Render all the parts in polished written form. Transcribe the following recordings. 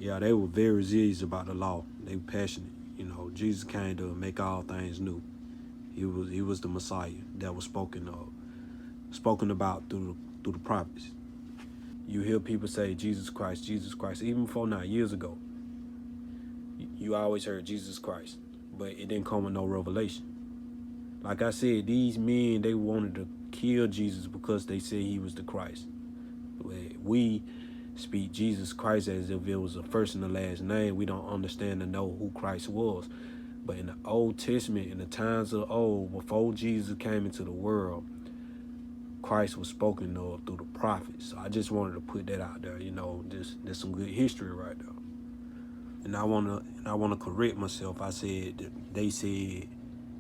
Yeah, they were very zealous about the law. They were passionate. Jesus came to make all things new. He was the Messiah that was spoken about through the prophets. You hear people say Jesus Christ, Jesus Christ. Even before now, years ago, you always heard Jesus Christ, but it didn't come with no revelation. Like I said, these men, they wanted to kill Jesus because they said he was the Christ. We speak Jesus Christ as if it was a first and a last name. We don't understand and know who Christ was. But in the Old Testament, in the times of old, before Jesus came into the world, Christ was spoken of through the prophets. So I just wanted to put that out there. There's some good history right there. And I wanna correct myself. I said that they said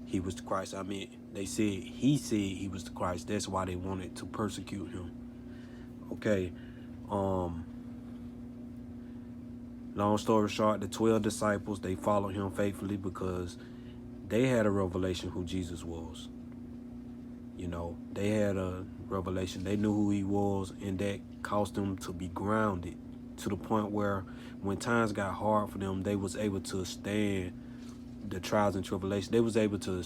he was the Christ. I mean, they said he was the Christ. That's why they wanted to persecute him. Okay. Long story short, the 12 disciples, they followed him faithfully because they had a revelation who Jesus was. They had a revelation. They knew who he was, and that caused them to be grounded to the point where when times got hard for them, they was able to stand the trials and tribulations. They was able to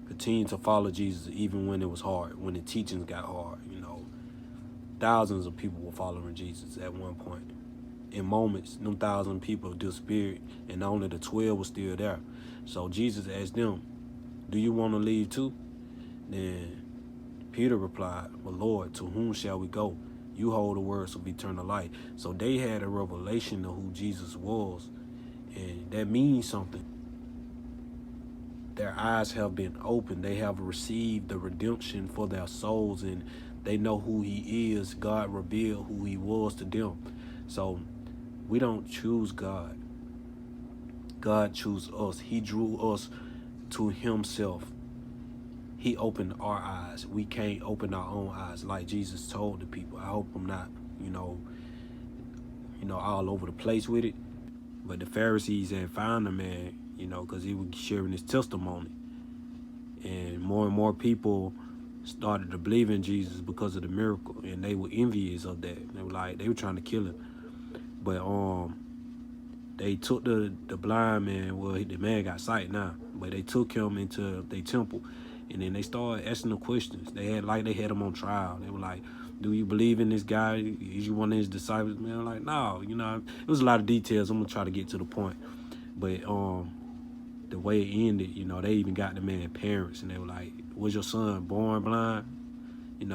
continue to follow Jesus even when it was hard, when the teachings got hard. Thousands of people were following Jesus at one point. In moments, them 1,000 people disappeared, and only the 12 were still there. So Jesus asked them, "Do you want to leave too?" Then Peter replied, "Well, Lord, to whom shall we go? You hold the words of eternal life." So they had a revelation of who Jesus was, and that means something. Their eyes have been opened. They have received the redemption for their souls, and they know who he is. God revealed who he was to them. So we don't choose God. God chose us. He drew us to himself. He opened our eyes. We can't open our own eyes like Jesus told the people. I hope I'm not, all over the place with it. But the Pharisees had found the man, because he was sharing his testimony. And more people started to believe in Jesus because of the miracle, and they were envious of that. They were trying to kill him. But they took the blind man. Well, the man got sight now, but they took him into their temple, and then they started asking him questions. They had him on trial. They were like, "Do you believe in this guy? Is you one of his disciples?" Man, I'm like, "No." It was a lot of details. I'm gonna try to get to the point, but the way it ended, they even got the man's parents, and they were like, "Was your son born blind?" They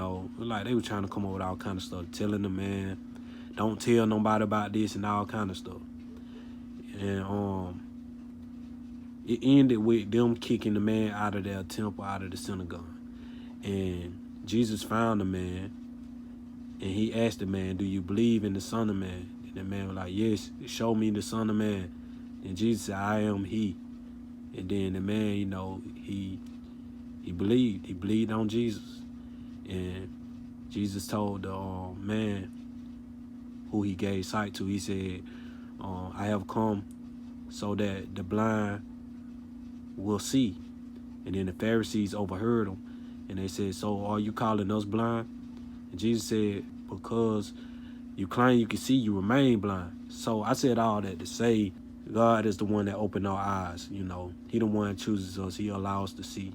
were trying to come up with all kind of stuff, telling the man, "Don't tell nobody about this," and all kind of stuff. And it ended with them kicking the man out of their temple, out of the synagogue. And Jesus found the man, and he asked the man, "Do you believe in the Son of Man?" And the man was like, "Yes, show me the Son of Man." And Jesus said, "I am he." And then the man, he believed. He believed on Jesus. And Jesus told the man who he gave sight to, he said, "I have come so that the blind will see." And then the Pharisees overheard him, and they said, "So are you calling us blind?" And Jesus said, "Because you claim you can see, you remain blind." So I said all that to say God is the one that opened our eyes. He the one that chooses us. He allows us to see.